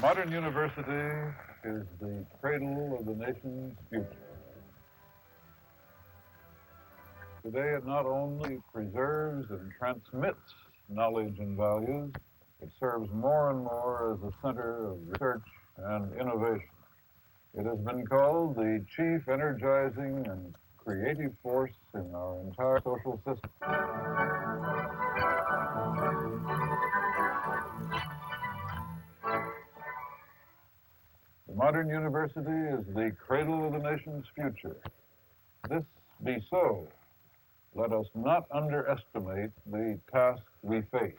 Modern university is the cradle of the nation's future. Today, it not only preserves and transmits knowledge and values, it serves more and more as a center of research and innovation. It has been called the chief energizing and creative force in our entire social system. The modern university is the cradle of the nation's future. This be so, let us not underestimate the task we face.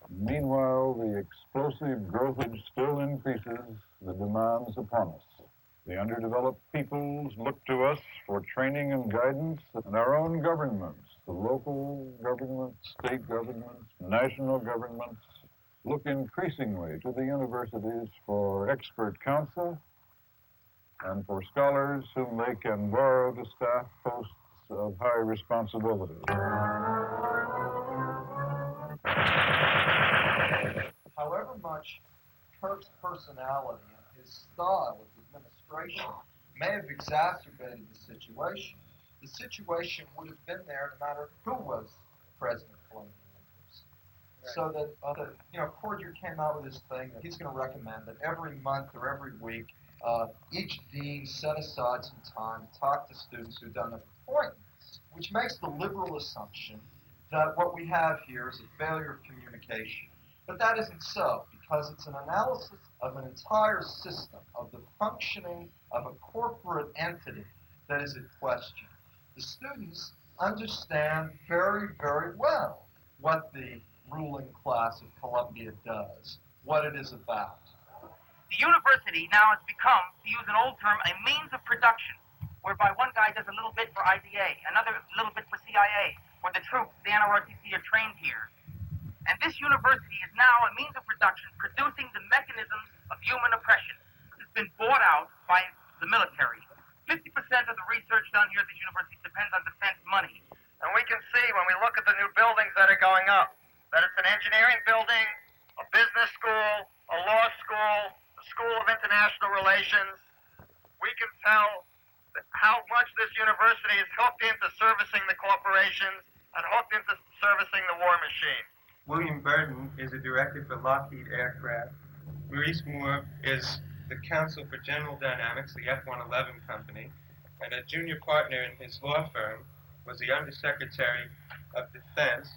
Meanwhile, the explosive growthage still increases the demands upon us. The underdeveloped peoples look to us for training and guidance, and our own governments, the local governments, state governments, national governments, look increasingly to the universities for expert counsel and for scholars whom they can borrow to staff posts of high responsibility. However much Kirk's personality and his style of administration may have exacerbated the situation would have been there no matter who was president of Columbia University. Right. So that, Cordier came out with this thing that he's going to recommend that every month or every week, each dean set aside some time to talk to students who've done appointments, which makes the liberal assumption that what we have here is a failure of communication. But that isn't so, because it's an analysis of an entire system, of the functioning of a corporate entity that is at question. The students understand very, very well what the ruling class of Columbia does, what it is about. The university now has become, to use an old term, a means of production, whereby one guy does a little bit for IDA, another little bit for CIA, where the troops, the NROTC, are trained here. And this university is now a means of production producing the mechanisms of human oppression. It's been bought out by the military. 50% of the research done here at this university depends on defense money. And we can see when we look at the new buildings that are going up, that it's an engineering building, a business school, a law school, a school of international relations. We can tell how much this university is hooked into servicing the corporations and hooked into servicing the war machine. William Burton is a director for Lockheed Aircraft. Maurice Moore is the counsel for General Dynamics, the F-111 company, and a junior partner in his law firm was the Undersecretary of Defense.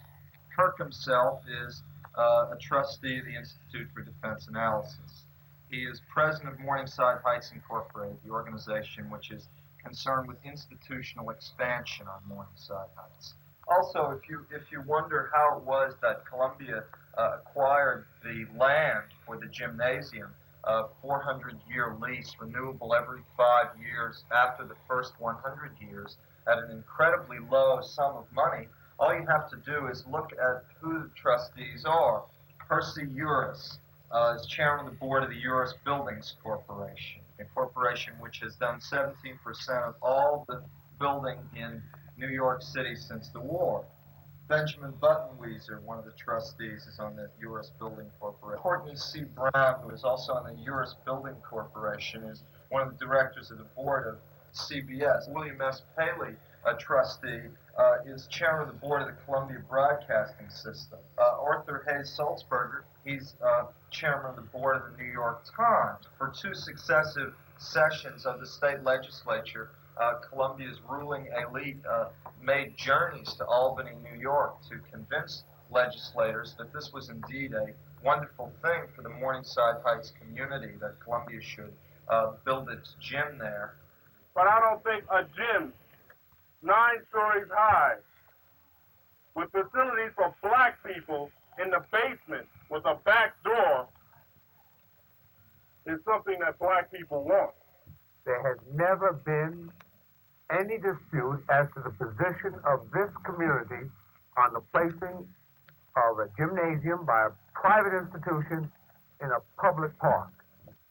Kirk himself is a trustee of the Institute for Defense Analysis. He is president of Morningside Heights Incorporated, the organization which is concerned with institutional expansion on Morningside Heights. Also, if you wonder how it was that Columbia acquired the land for the gymnasium, a 400-year lease, renewable every 5 years after the first 100 years, at an incredibly low sum of money, all you have to do is look at who the trustees are. Percy Uris is chairman of the board of the Uris Buildings Corporation, a corporation which has done 17% of all the building in New York City since the war. Benjamin Buttonwieser, one of the trustees, is on the Uris Building Corporation. Courtney C. Brown, who is also on the Uris Building Corporation, is one of the directors of the board of CBS. William S. Paley, a trustee, is chairman of the board of the Columbia Broadcasting System. Arthur Hayes Sulzberger, he's chairman of the board of the New York Times. For 2 successive sessions of the state legislature, Columbia's ruling elite made journeys to Albany, New York, to convince legislators that this was indeed a wonderful thing for the Morningside Heights community, that Columbia should build its gym there. But I don't think a gym 9 stories high with facilities for black people in the basement with a back door is something that black people want. There has never been any dispute as to the position of this community on the placing of a gymnasium by a private institution in a public park.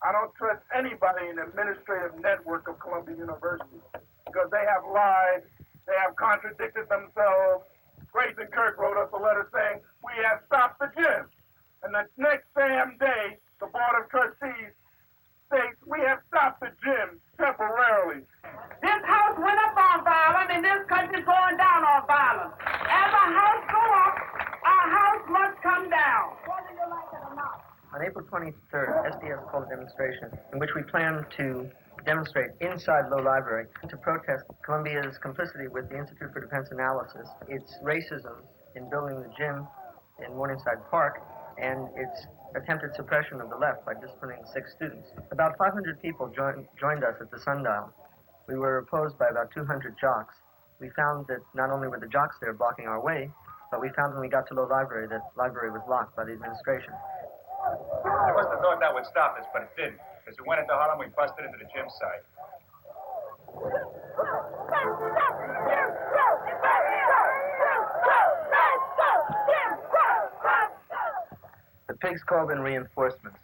I don't trust anybody in the administrative network of Columbia University because they have lied, they have contradicted themselves. Grayson Kirk wrote us a letter saying, we have stopped the gym. And the next damn day, the Board of Trustees states we have stopped the gym temporarily. This house went up on violence, and this country's going down on violence. As a house go up, our house must come down. Whether you like it or not. On April 23rd, SDS called a demonstration in which we plan to demonstrate inside Low Library to protest Columbia's complicity with the Institute for Defense Analysis, its racism in building the gym in Morningside Park, and its attempted suppression of the left by disciplining 6 students. About 500 people joined us at the Sundial. We were opposed by about 200 jocks. We found that not only were the jocks there blocking our way, but we found when we got to Low Library that library was locked by the administration. I must have thought that would stop us, but it didn't. As we went into Harlem, we busted into the gym site. The pigs called in reinforcements.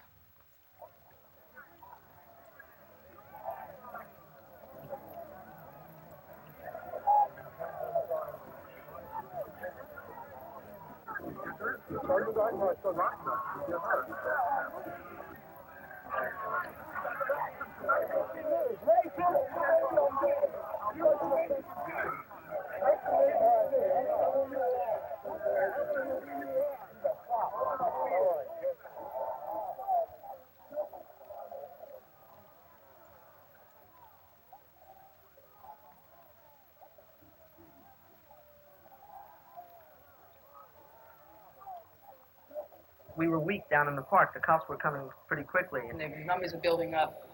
We were weak down in the park. The cops were coming pretty quickly. And the numbers were building up.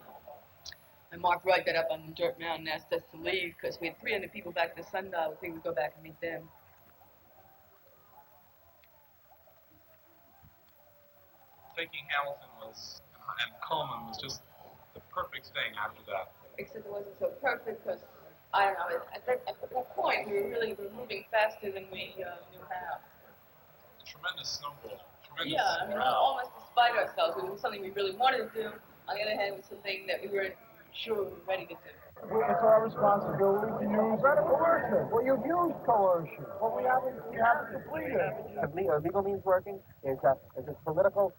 And Mark Wright got up on the dirt mound and asked us to leave because we had 300 people back at the Sundial. We think we'd go back and meet them. Taking Hamilton and Coleman was just the perfect thing after that. Except it wasn't so perfect because, I don't know, at that point we were moving faster than we knew how. Tremendous snowball. Yeah, I mean, almost despite ourselves. It was something we really wanted to do. On the other hand, it was something that we weren't sure we were ready to do. It's our responsibility to use coercion. Well, you've used coercion. Well, we haven't completed it. Are legal means working? Is political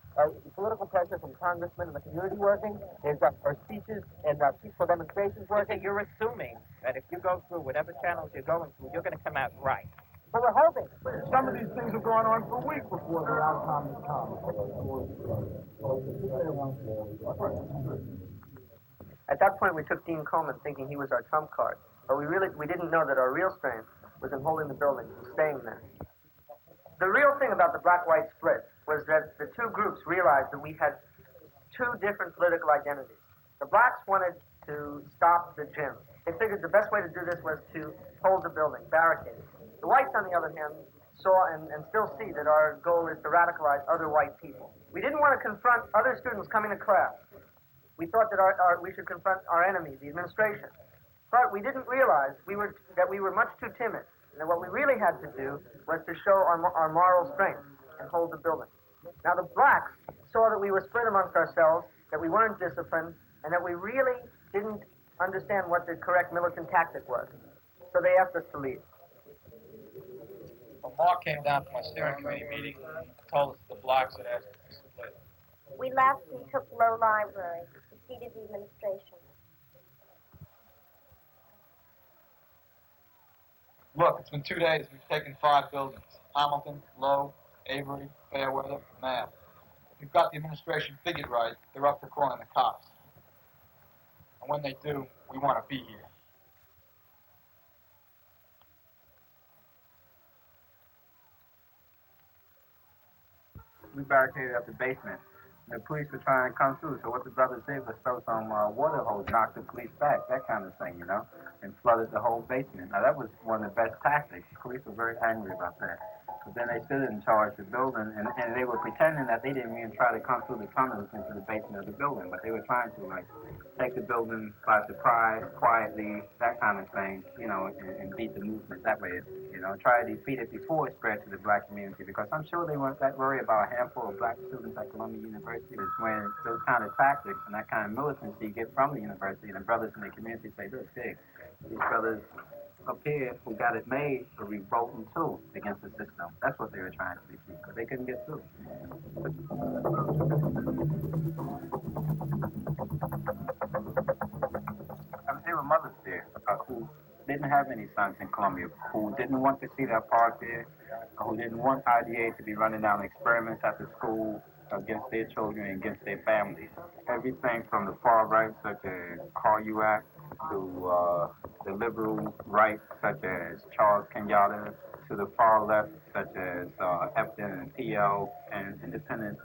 pressure from congressmen and the community working? Are speeches and peaceful demonstrations working? You're assuming that if you go through whatever channels you're going through, you're going to come out right. But we're hoping. Some of these things have gone on for weeks before the outcome has come. At that point, we took Dean Coleman thinking he was our trump card. But we didn't know that our real strength was in holding the building and staying there. The real thing about the black-white split was that the two groups realized that we had 2 different political identities. The blacks wanted to stop the gym. They figured the best way to do this was to hold the building, barricade it. The whites, on the other hand, saw and still see that our goal is to radicalize other white people. We didn't want to confront other students coming to class. We thought that we should confront our enemy, the administration. But we didn't realize that we were much too timid, and that what we really had to do was to show our moral strength and hold the building. Now, the blacks saw that we were split amongst ourselves, that we weren't disciplined, and that we really didn't understand what the correct militant tactic was. So they asked us to leave. Well, Mark came down from my steering committee meeting and told us the blacks had asked us to split. We left and took Low Library, defeated the administration. Look, it's been 2 days. We've taken 5 buildings. Hamilton, Low, Avery, Fairweather, Math. If you've got the administration figured right, they're up for calling the cops. And when they do, we want to be here. We barricaded up the basement. The police were trying to come through, so what the brothers did was throw some water hose, knock the police back, that kind of thing, and flooded the whole basement. Now, that was one of the best tactics. The police were very angry about that. But then they stood in charge of the building, and they were pretending that they didn't even try to come through the tunnels into the basement of the building, but they were trying to, take the building by surprise, quietly, that kind of thing, and beat the movement that way, try to defeat it before it spread to the black community, because I'm sure they weren't that worried about a handful of black students at Columbia University. It's when those kind of tactics and that kind of militancy you get from the university, and the brothers in the community say, look, these brothers up here who got it made are revolting too against the system. That's what they were trying to defeat, because they couldn't get through. There were mothers there who didn't have any sons in Columbia, who didn't want to see their park there, who didn't want IDA to be running down experiments at the school against their children and against their families. Everything from the far right, such as Carl Ewart, to the liberal right, such as Charles Kenyatta, to the far left, such as Epton and PL, and independent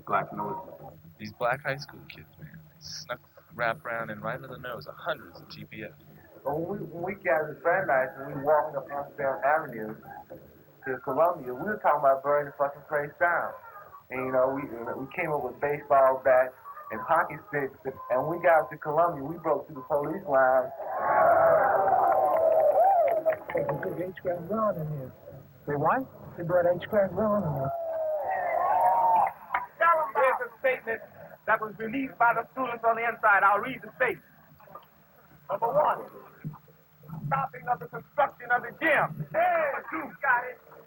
black militants. These black high school kids, man, they snuck wrap around and right under the nose of hundreds of GPF. Well, when we gathered the friend nights and we walking up Amsterdam Avenue to Columbia, we were talking about burning the fucking place down. And, you know, we came up with baseball bats and hockey sticks, and when we got up to Columbia, we broke through the police line. They brought H-Grand Brown in here. They what? They brought H-Grand Brown in here. Here's a statement that was released by the students on the inside. I'll read the statement. Number 1, stopping of the construction of the gym. Number 2,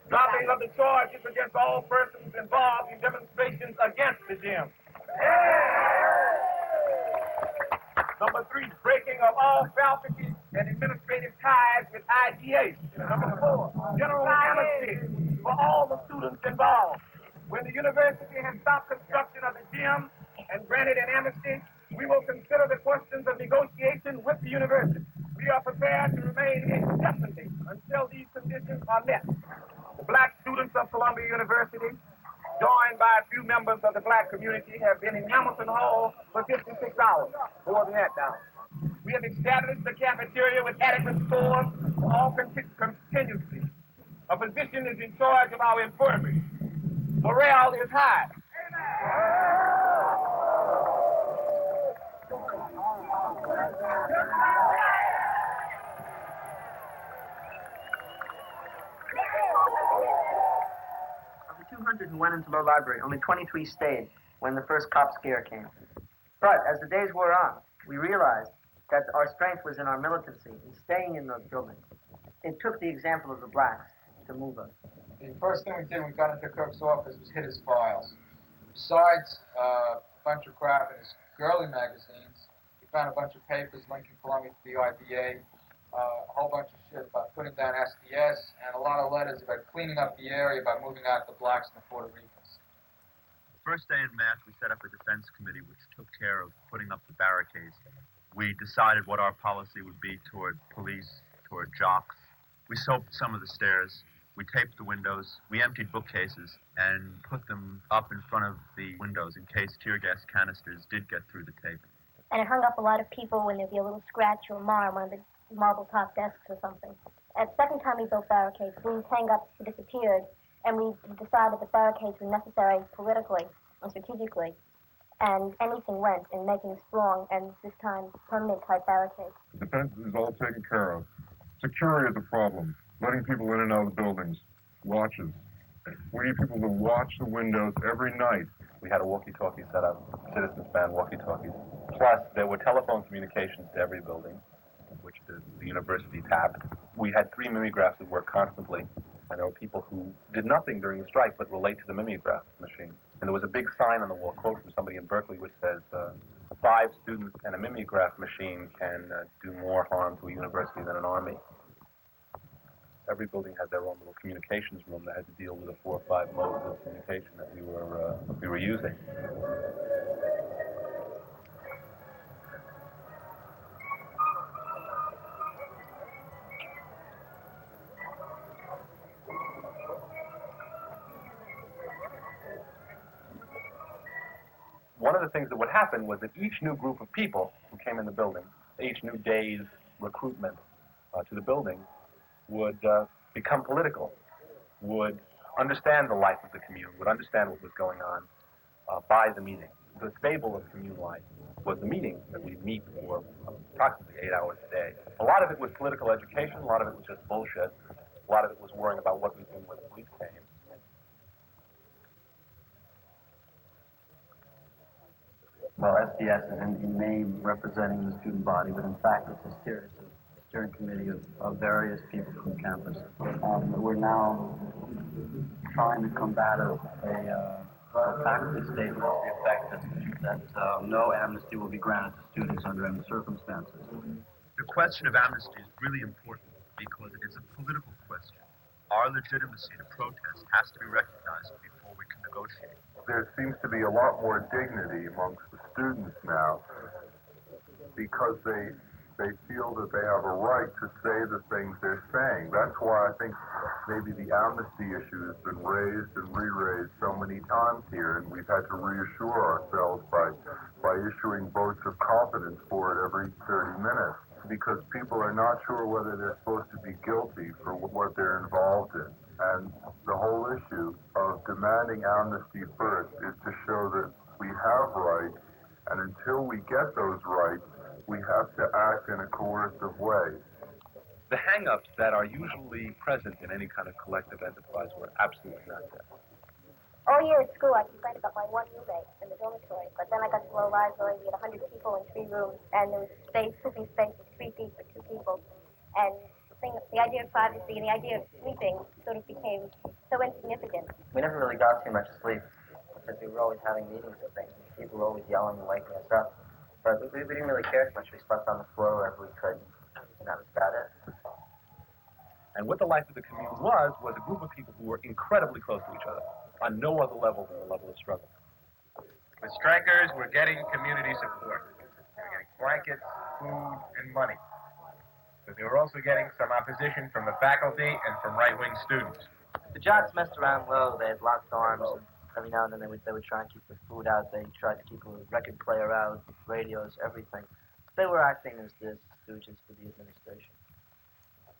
dropping of the charges against all persons involved in demonstrations against the gym. Number 3, breaking of all faculty and administrative ties with IDA. Number 4, general amnesty for all the students involved. When the university has stopped construction of the gym and granted an amnesty, we will consider the questions of negotiation with the university. We are prepared to remain indefinitely until these conditions are met. The black students of Columbia University, joined by a few members of the black community, have been in Hamilton Hall for 56 hours, more than that now. We have established the cafeteria with adequate stores for all contingencies. A physician is in charge of our infirmary. Morale is high. Of the 200 who went into the library, only 23 stayed when the first cop scare came. But as the days wore on, we realized that our strength was in our militancy, in staying in those buildings. It took the example of the blacks to move us. The first thing we did when we got into Kirk's office was hit his files. Besides a bunch of crap in his girly magazines, we found a bunch of papers linking Columbia to the IDA, a whole bunch of shit about putting down SDS, and a lot of letters about cleaning up the area by moving out the blacks and the Puerto Ricans. First day in Mass, we set up a defense committee which took care of putting up the barricades. We decided what our policy would be toward police, toward jocks. We soaped some of the stairs. We taped the windows. We emptied bookcases and put them up in front of the windows in case tear gas canisters did get through the tape. And it hung up a lot of people when there'd be a little scratch or mar on one of the marble top desks or something. At the second time we built barricades, things hang up disappeared, and we decided that barricades were necessary politically and strategically. And anything went in making strong, and this time, permanent type barricades. Defense is all taken care of. Security is a problem. Letting people in and out of the buildings. Watches. We need people to watch the windows every night. We had a walkie-talkie set up, citizens band walkie-talkies. Plus, there were telephone communications to every building, which the university tapped. We had 3 mimeographs that worked constantly, and there were people who did nothing during the strike but relate to the mimeograph machine. And there was a big sign on the wall, quote from somebody in Berkeley, which says, 5 students and a mimeograph machine can do more harm to a university than an army. Every building had their own little communications room that had to deal with the 4 or 5 modes of communication that we were using. One of the things that would happen was that each new group of people who came in the building, each new day's recruitment to the building, would become political, would understand the life of the commune, would understand what was going on by the meeting. The stable of commune life was the meeting that we'd meet for approximately 8 hours a day. A lot of it was political education, a lot of it was just bullshit, a lot of it was worrying about what we did when the police came. Well, SDS is in name representing the student body, but in fact it's a series of steering committee of various people from campus. We're now trying to combat a faculty statement to the effect that no amnesty will be granted to students under any circumstances. The question of amnesty is really important because it's a political question. Our legitimacy to protest has to be recognized before we can negotiate. There seems to be a lot more dignity amongst the students now because they feel that they have a right to say the things they're saying. That's why I think maybe the amnesty issue has been raised and re-raised so many times here, and we've had to reassure ourselves by issuing votes of confidence for it every 30 minutes, because people are not sure whether they're supposed to be guilty for what they're involved in. And the whole issue of demanding amnesty first is to show that we have rights, and until we get those rights, we have to act in a coercive way. The hang-ups that are usually present in any kind of collective enterprise were absolutely not there. All year at school, I complained about my one roommate in the dormitory, but then I got to a library, we had 100 people in 3 rooms, and there was sleeping space of 3 feet for 2 people. And the idea of privacy and the idea of sleeping sort of became so insignificant. We never really got too much sleep because we were always having meetings and things. People were always yelling and waking us up. But we didn't really care so much. We slept on the floor wherever we could, and that was about it. And what the life of the commune was a group of people who were incredibly close to each other on no other level than the level of struggle. The strikers were getting community support. They were getting blankets, food, and money. But they were also getting some opposition from the faculty and from right-wing students. The jocks messed around low. They had locked arms, and every now and then they would try and keep the food out. They tried to keep a record player out, radios, everything. They were acting as the stooges for the administration.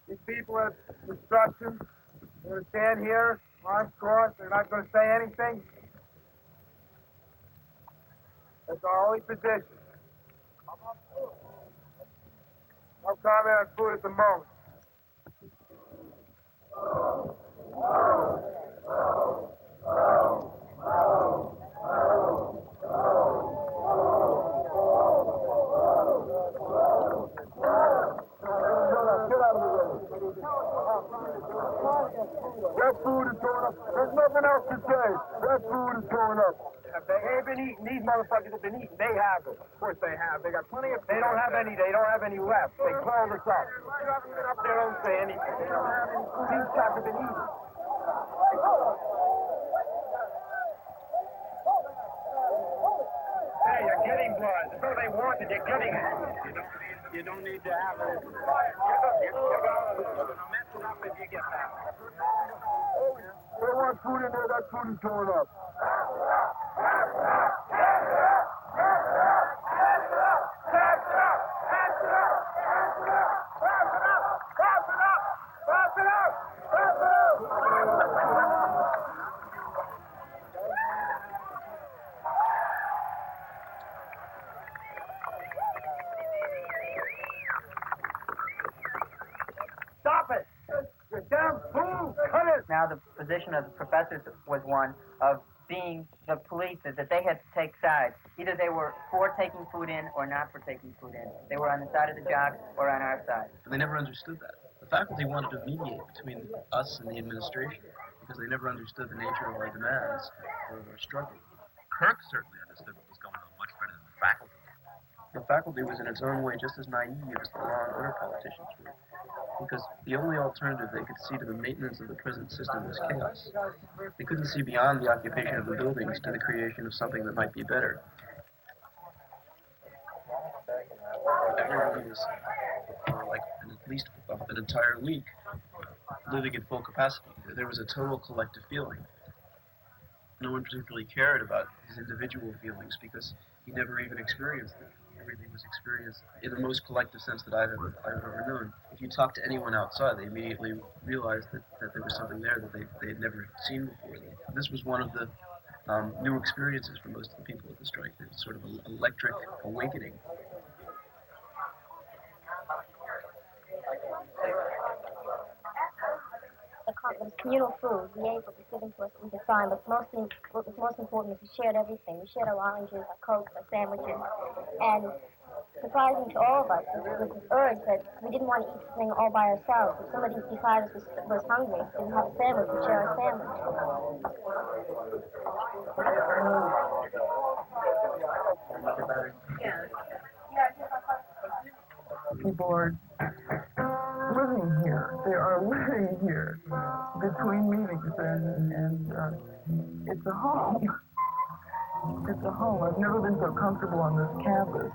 These people at construction, they're going to stand here, arms crossed, they're not going to say anything. That's our only position. No comment on food at the moment. That food is going up. There's nothing else to say. That food is going up. If they ain't been eating, these motherfuckers have been eating. They have it. Of course they have. They got plenty of. They don't have any. They don't have any left. They closed us up. You haven't been up there, don't say anything. They don't have any food. These guys have been eating. Hey, you're getting blood. That's all they wanted. You're getting it. You don't need to have it. You're gonna mess it up if you get that. They want food in there. That food is going up. Stop it! You damn fool! Cut it! Now the position of the professors was one of being the police, that they had to take sides. Either they were for taking food in or not for taking food in. They were on the side of the jocks or on our side. They never understood that. The faculty wanted to mediate between us and the administration because they never understood the nature of our demands or our struggle. Kirk certainly understood what was going on much better than the faculty. The faculty was in its own way just as naive as the law and order politicians were, because the only alternative they could see to the maintenance of the present system was chaos. They couldn't see beyond the occupation of the buildings to the creation of something that might be better. Everyone was, for like at least an entire week, living at full capacity. There was a total collective feeling. No one particularly cared about his individual feelings because he never even experienced them. Everything was experienced in the most collective sense that I've ever known. If you talk to anyone outside, they immediately realized that there was something there that they had never seen before. This was one of the new experiences for most of the people at the strike. It was sort of an electric awakening. The communal food, the aid that was given to us, we could find, but what was most important is we shared everything. We shared our oranges, our cokes, our sandwiches, and surprising to all of us was this urge that we didn't want to eat the thing all by ourselves. If somebody beside us was hungry, didn't have a sandwich, we'd share a sandwich. People are living here. They are living here between meetings, and it's a home. It's a home. I've never been so comfortable on this campus.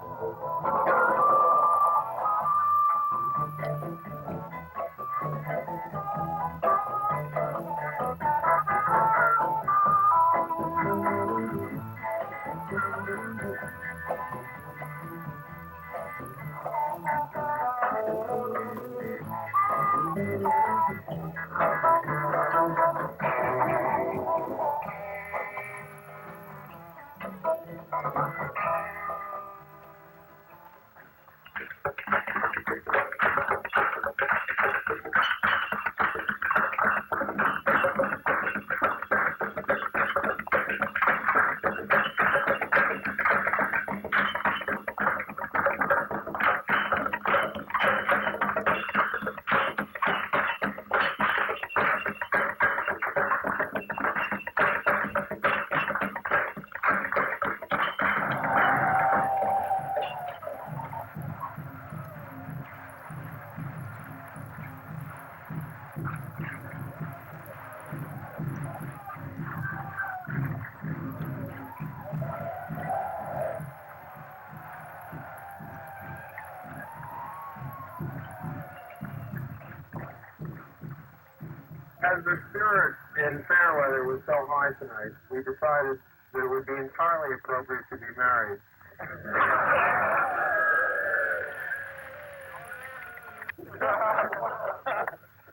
As the spirit in fair weather was so high tonight, we decided that it would be entirely appropriate to be married.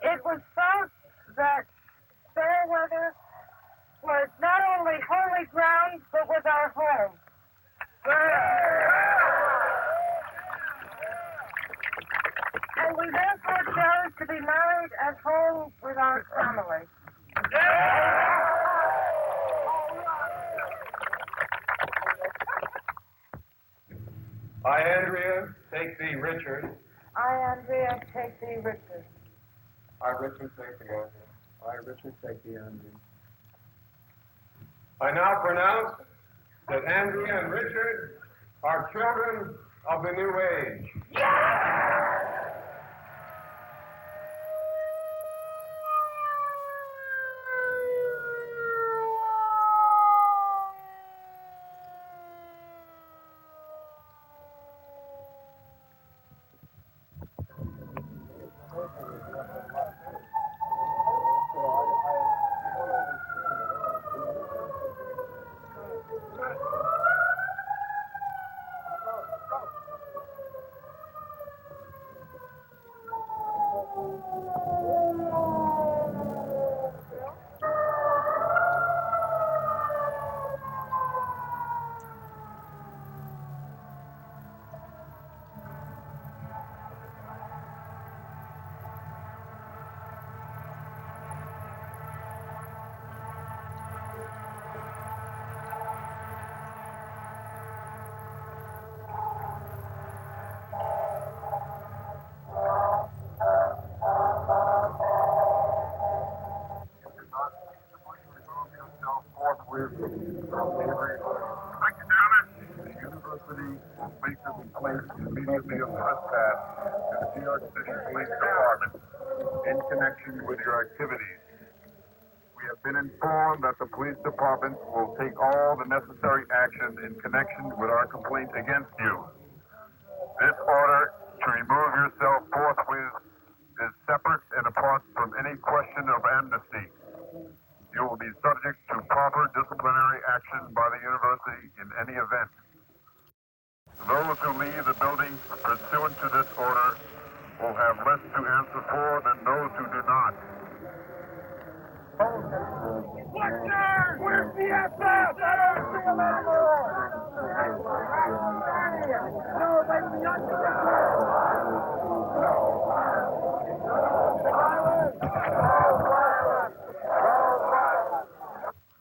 It was felt that fair weather was not only holy ground, but was our home. And we therefore chose to be married at home with our family. I, Andrea, take thee, Richard. I, Andrea, take thee, Richard. I, Richard, take thee, Andrea. I, Richard, take thee, Andrew. I now pronounce that Andrea and Richard are children of the new age. Immediately of trespass to the New York City Police Department in connection with your activities. We have been informed that the police department will take all the necessary action in connection with our complaint against you. This order to remove yourself forthwith is separate and apart from any question of amnesty. You will be subject to proper disciplinary action by the university in any event. Those who leave the building pursuant to this order will have less to answer for than those who do not. Where's the SS? I don't see them anymore. No, they shut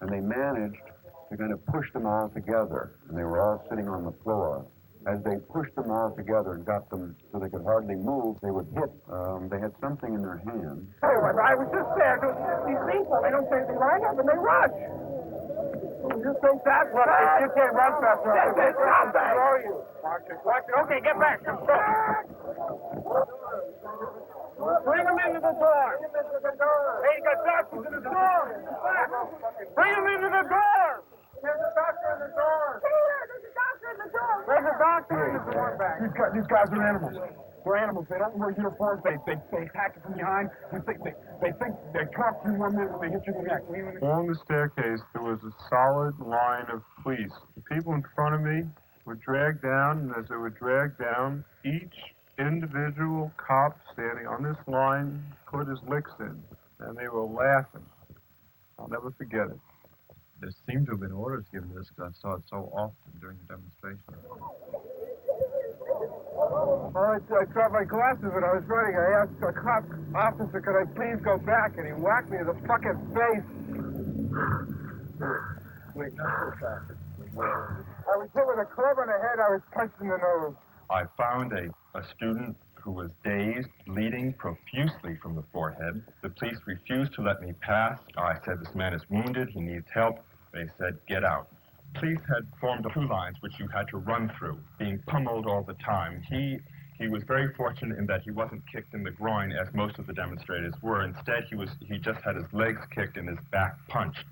And they managed to kind of push them all together, and they were all sitting on the floor. As they pushed them all together and got them so they could hardly move, they would hit. They had something in their hand. Hey, I was just there. These people, they don't say anything line up and they rush. You think that's what you can't run fast enough. They stop that. Where are you? Watch it. Okay, get back. Bring them into the door. Hey, you got doctors in the door. Bring them into the door. There's a doctor in the door. There's a doctor in the door. There's a doctor in the door back. These guys are animals. They're animals. They don't wear uniforms. They attack you from behind. They think they talk to you 1 minute and they hit you in the neck. Along the staircase, there was a solid line of police. The people in front of me were dragged down, and as they were dragged down, each individual cop standing on this line put his licks in, and they were laughing. I'll never forget it. There seemed to have been orders given to this because I saw it so often during the demonstration. Well, I dropped my glasses when I was running. I asked a cop officer, could I please go back? And he whacked me in the fucking face. Wait, not so fast. I was hit with a club on the head. I was punched in the nose. I found a student who was dazed, bleeding profusely from the forehead. The police refused to let me pass. I said, this man is wounded, he needs help. They said, get out. Police had formed 2 lines which you had to run through, being pummeled all the time. He was very fortunate in that he wasn't kicked in the groin as most of the demonstrators were. Instead, he just had his legs kicked and his back punched.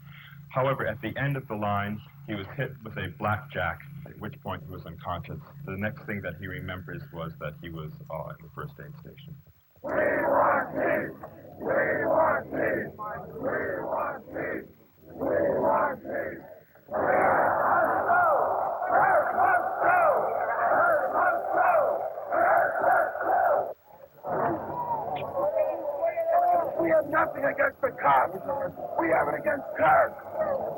However, at the end of the line, he was hit with a blackjack, at which point he was unconscious. The next thing that he remembers was that he was in the first aid station. We want peace! We want peace! We want peace! We want peace! We have nothing against the cops. We have it against Kirk.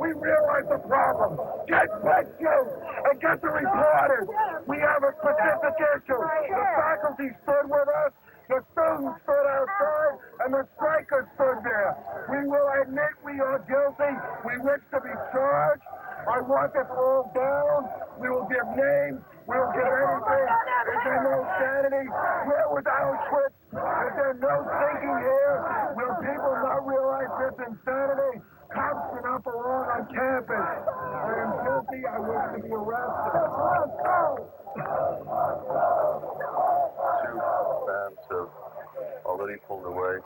We realize the problem. Get pictures and get the reporters. We have a specific issue. The faculty stood with us. The students stood outside, and the strikers stood there. We will admit we are guilty. We wish to be charged. I want this all down. We will give names. We will give anything. Is there no sanity? Where was Auschwitz? Is there no thinking here? Will people not realize this insanity? Cops do not belong on campus. I am guilty. I wish to be arrested. Let's go! 2 vans have already pulled away.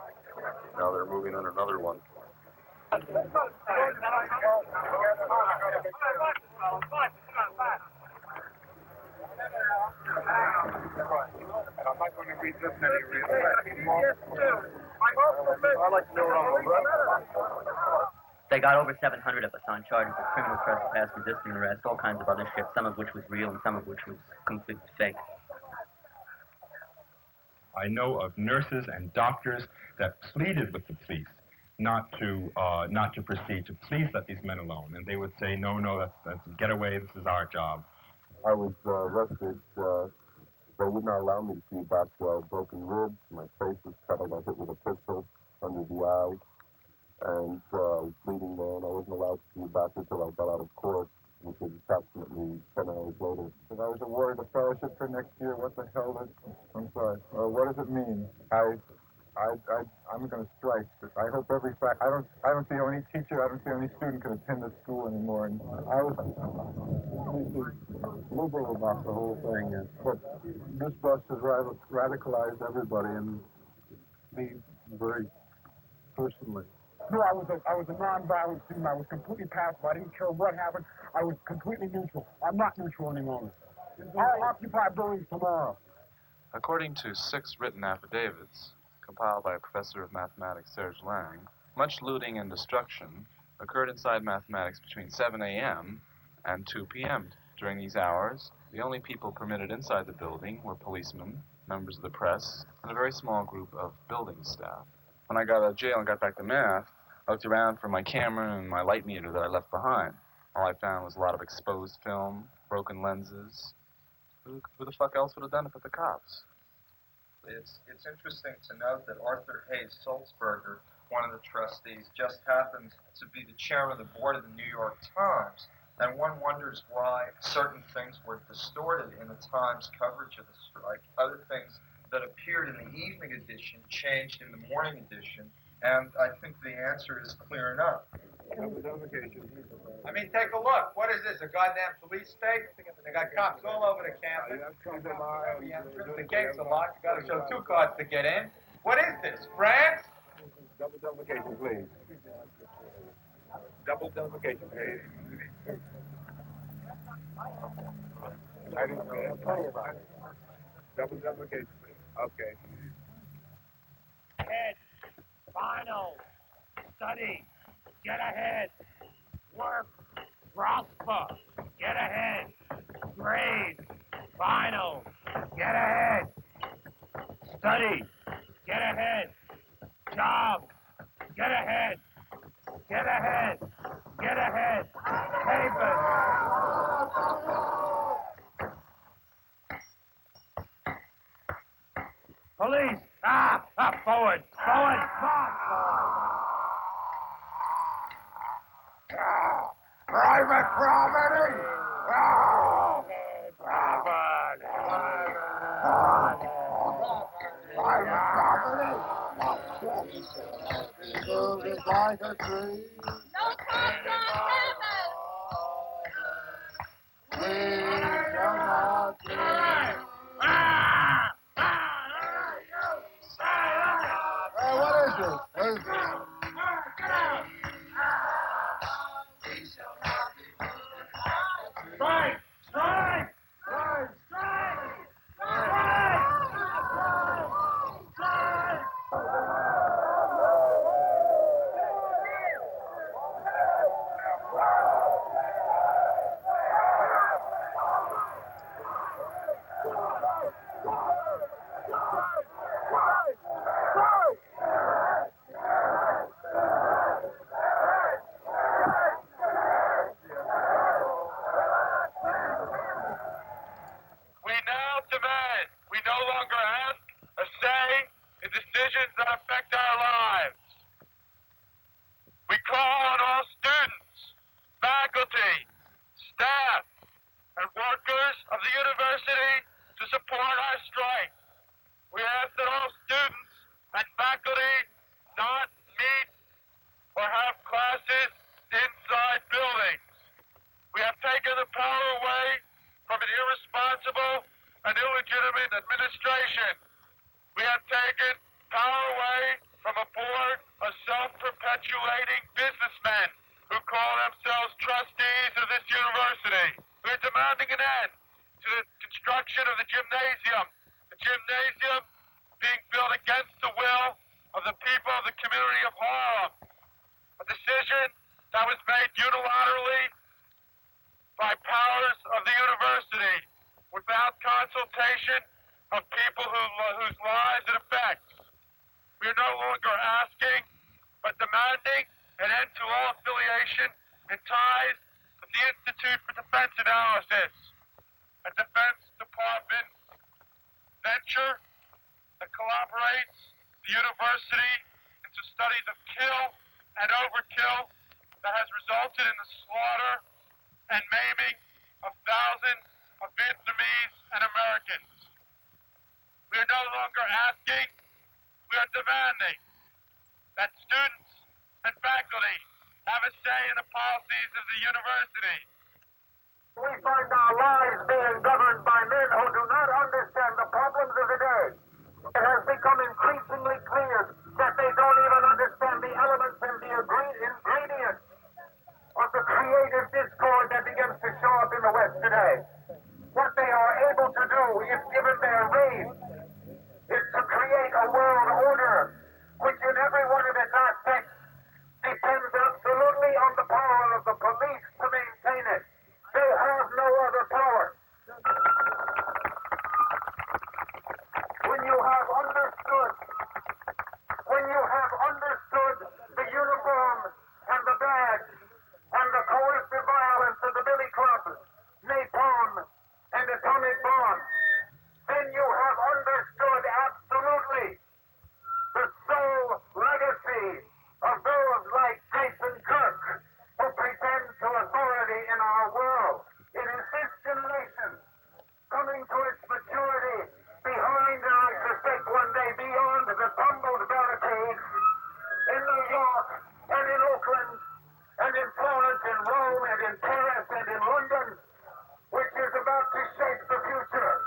Now they're moving on another one. I'm not going to read this anymore. I'd like to know what I'm about. They got over 700 of us on charges of criminal trespass, resisting arrest, all kinds of other shit, some of which was real and some of which was complete fake. I know of nurses and doctors that pleaded with the police not to proceed, to please let these men alone. And they would say, no, that's get away, this is our job. I was arrested. They would not allow me to see back broken ribs. My face was cut. I got hit with a pistol under the eye. And I was bleeding there, and I wasn't allowed to see back until I got out of court, which was approximately 10 hours later. If I was awarded a fellowship for next year, what the hell does... I'm sorry. What does it mean? I'm going to strike. I hope I don't see how any teacher, I don't see how any student can attend this school anymore. And I was completely liberal about the whole thing. But this bus has radicalized everybody, and me very personally. No, I was a non-violent student. I was completely passive. I didn't care what happened. I was completely neutral. I'm not neutral anymore. I'll occupy buildings tomorrow. According to 6 written affidavits compiled by a professor of mathematics, Serge Lang, much looting and destruction occurred inside mathematics between 7 a.m. and 2 p.m. During these hours, the only people permitted inside the building were policemen, members of the press, and a very small group of building staff. When I got out of jail and got back to math, I looked around for my camera and my light meter that I left behind. All I found was a lot of exposed film, broken lenses. Who the fuck else would have done it but the cops? It's interesting to note that Arthur Hayes Sulzberger, one of the trustees, just happens to be the chairman of the board of the New York Times. And one wonders why certain things were distorted in the Times coverage of the strike. Other things that appeared in the evening edition changed in the morning edition. And I think the answer is clear enough. I mean, take a look. What is this, a goddamn police state? They got cops all over the campus. The gates are locked. You got to show 2 cards to get in. What is this, France? Double identification, please. Double identification, please. Double identification, please. Okay. Head, final, study, get ahead, work, prosper, get ahead, grade, final, get ahead, study, get ahead, job, get ahead, get ahead, get ahead, papers. Police! Forward! Forward! Private property! Private property! Moving like a tree. No cops on campus! We shall not be. Hey, what is this? Strike! Strike! Strike! Strike! We now demand we no longer ask or say in decisions that affect our lives. We call on all students, faculty, staff, and workers of the university to support our strike. We ask that all students and faculty not meet or have classes inside buildings. We have taken the power away from an irresponsible and illegitimate administration. We have taken power away from a board of self-perpetuating businessmen who call themselves trustees of this university. We are demanding an end to the construction of the gymnasium being built against the will of the people of the community of Harlem. A decision that was made unilaterally by powers of the university without consultation of people whose lives it affects. We are no longer asking, but demanding an end to all affiliation and ties with the Institute for Defense Analysis, a Defense Department venture that collaborates the university into studies of kill and overkill that has resulted in the slaughter and maiming of thousands of Vietnamese and Americans. We are no longer asking, we are demanding that students and faculty have a say in the policies of the university. We find our lives being governed by men who do not understand the problems of the day. It has become increasingly clear that they don't even understand the elements and the ingredients of the creative discord that begins to show up in the West today. What they are able to do, if given their reign, is to create a world order which in every one of its aspects depends absolutely on the power of the police to maintain it. They have no other power. When you have understood the uniform and the badge and the coercive violence of the billy club, napalm, and atomic bombs, then you have understood absolutely the sole legacy in New York and in Oakland and in Florence and Rome and in Paris and in London, which is about to shape the future.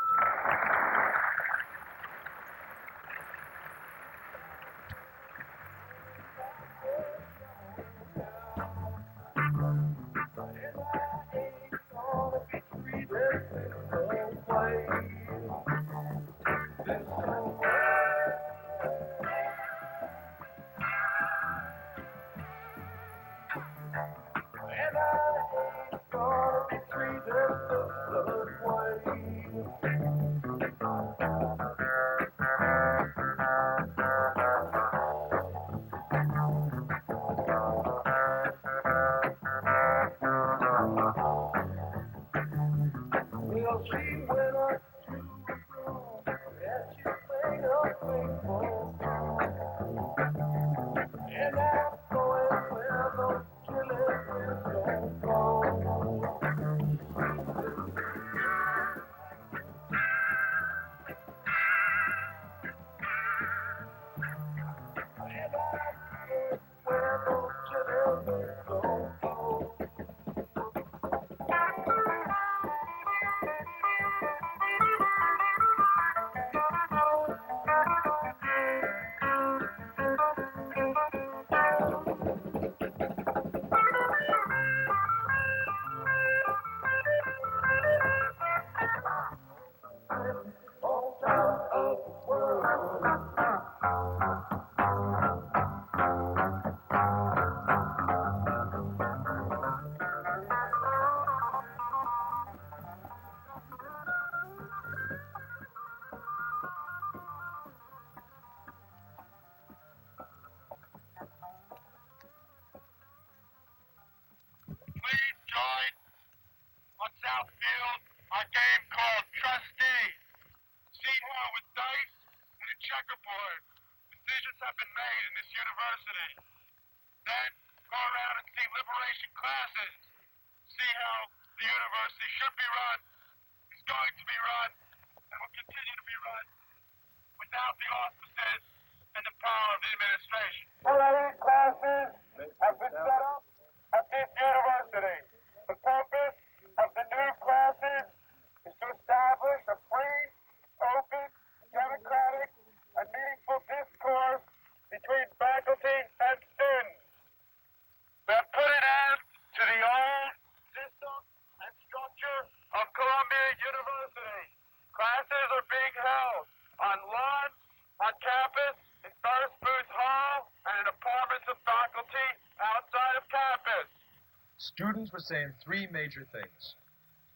Students were saying three major things.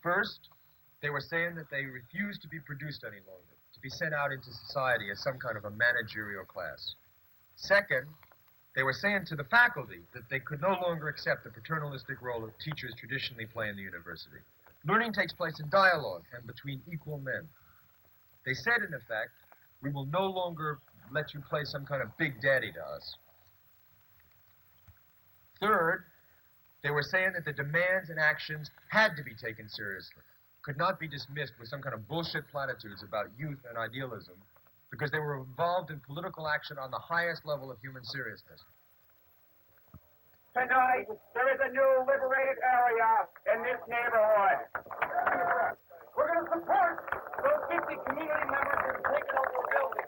First, they were saying that they refused to be produced any longer, to be sent out into society as some kind of a managerial class. Second, they were saying to the faculty that they could no longer accept the paternalistic role of teachers traditionally play in the university. Learning takes place in dialogue and between equal men. They said, in effect, we will no longer let you play some kind of big daddy to us. Third, they were saying that the demands and actions had to be taken seriously, could not be dismissed with some kind of bullshit platitudes about youth and idealism, because they were involved in political action on the highest level of human seriousness. Tonight, there is a new liberated area in this neighborhood. We're going to support those 50 community members who have taken over the building.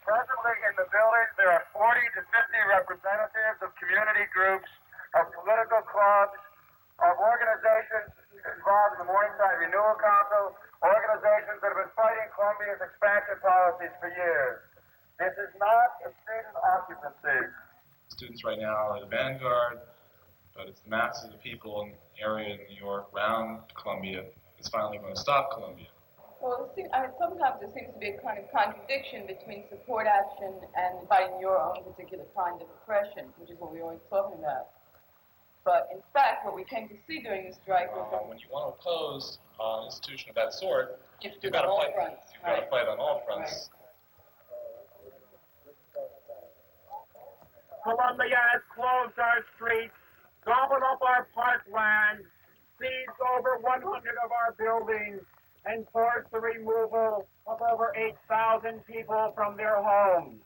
Presently in the building, there are 40 to 50 representatives of community groups, of political clubs, of organizations involved in the Morningside Renewal Council, organizations that have been fighting Columbia's expansion policies for years. This is not a student occupancy. Students right now are the vanguard, but it's the masses of the people in the area in New York around Columbia that's finally going to stop Columbia. Well, sometimes there seems to be a kind of contradiction between support action and fighting your own particular kind of oppression, which is what we're always talking about. But in fact, what we came to see during the strike was that when you want to oppose an institution of that sort, you've got to all fight. fronts. You've got to fight on all fronts. Columbia has closed our streets, gobbled up our parkland, seized over 100 of our buildings, and forced the removal of over 8,000 people from their homes.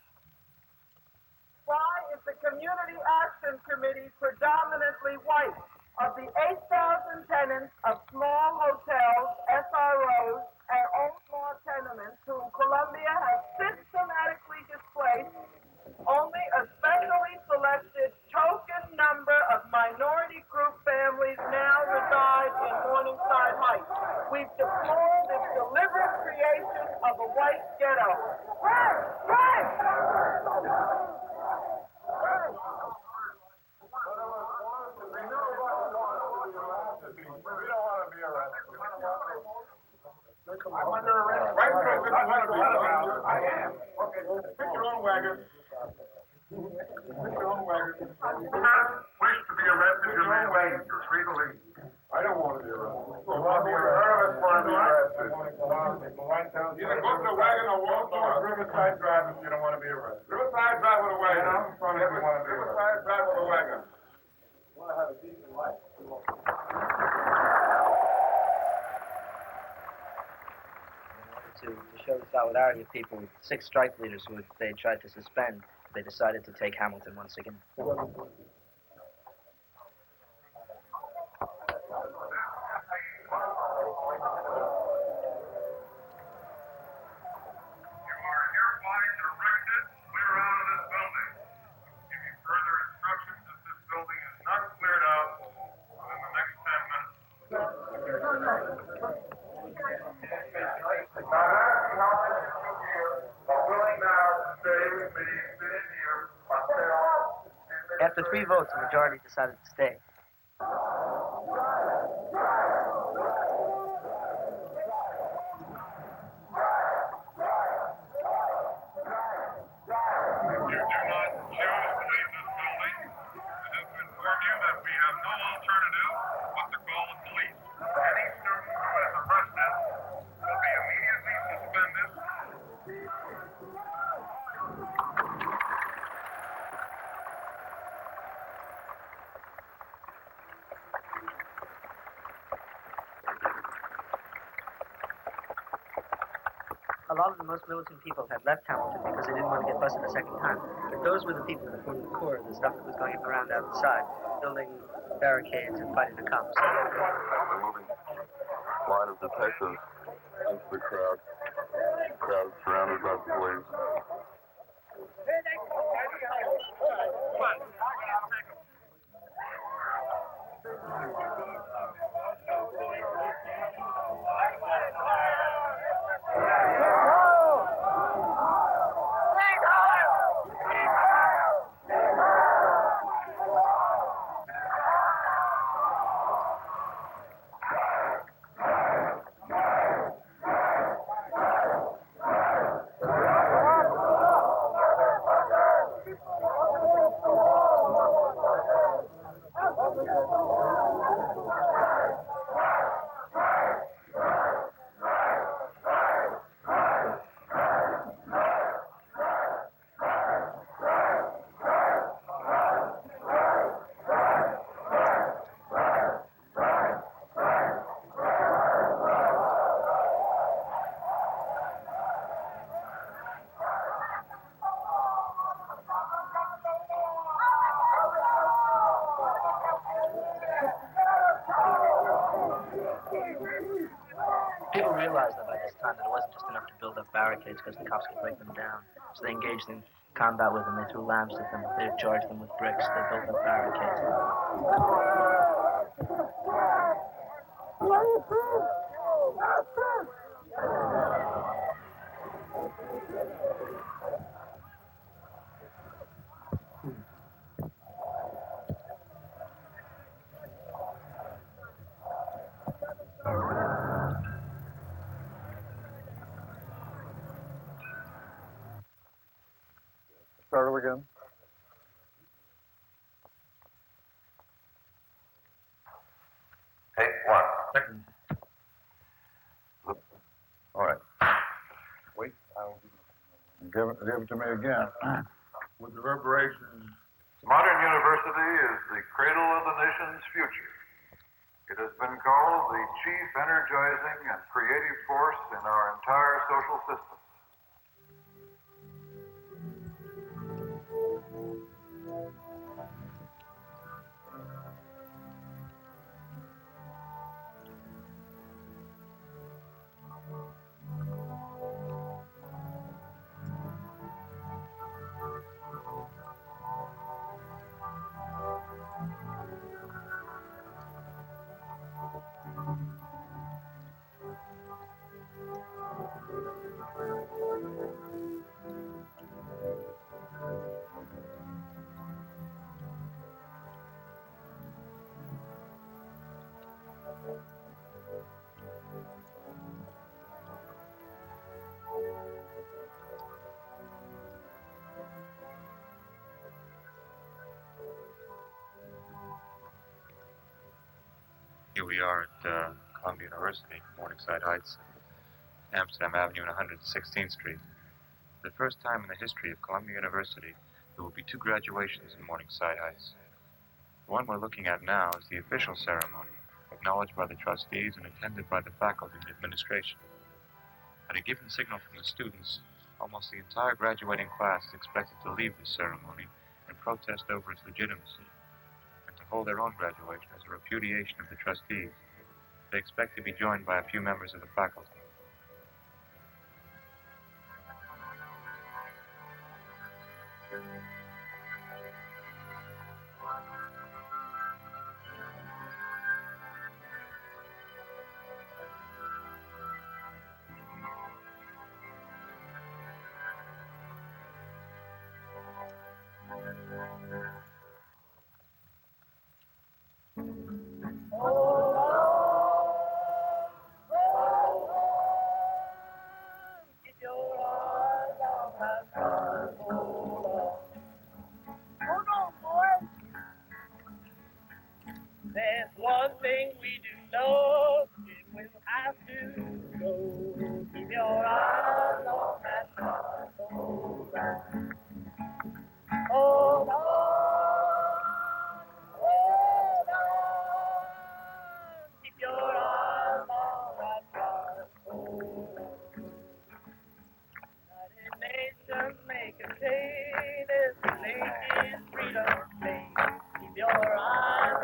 Why is the Community Action Committee predominantly white? Of the 8,000 tenants of small hotels, SROs, and old law tenements whom Columbia has systematically displaced, only a specially selected token number of minority group families now reside in Morningside Heights. We've deplored this deliberate creation of a white ghetto. I am. Okay, pick your own wagon. Pick your own wagon. Wish to be arrested, you may wait. You're free to leave. I don't want to be arrested. Well, want to be arrested. Either go to the wagon or walk to Riverside Drive if you don't want to be arrested. Riverside Drive with a wagon. I'm from if you want to be arrested. Riverside Drive with a wagon. You want to have a decent life. To show the solidarity of people with 6 strike leaders who they tried to suspend, they decided to take Hamilton once again. After 3 votes, the majority decided to stay. A lot of the most militant people had left Hamilton because they didn't want to get busted a second time. But those were the people that formed the core of the stuff that was going around outside, building barricades and fighting the cops. The moving line of detectives into the crowd. The crowd surrounded by the police. People realized that by this time that it wasn't just enough to build up barricades because the cops could break them down. So they engaged in combat with them. They threw lamps at them. They charged them with bricks. They built up barricades. Start over again. Take 1. All right. Wait, I will Give it to me again. With the reparations. Modern university is the cradle of the nation's future. It has been called the chief energizing and creative force in our entire social system. Here we are at Columbia University, Morningside Heights, Amsterdam Avenue and 116th Street. For the first time in the history of Columbia University, there will be two graduations in Morningside Heights. The one we're looking at now is the official ceremony, acknowledged by the trustees and attended by the faculty and administration. At a given signal from the students, almost the entire graduating class is expected to leave this ceremony and protest over its legitimacy, and to hold their own graduation as a repudiation of the trustees. They expect to be joined by a few members of the faculty. There's one thing we do know, it will have to go. Keep your eyes on that hold on. Hold on, hold on. Keep your eyes on that hold on. United Nations may contain this nation's freedom state. Keep your eyes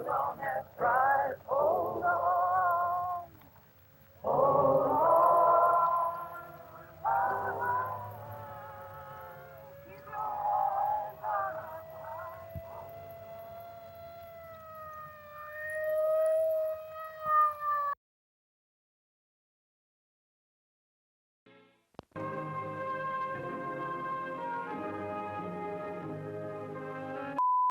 on.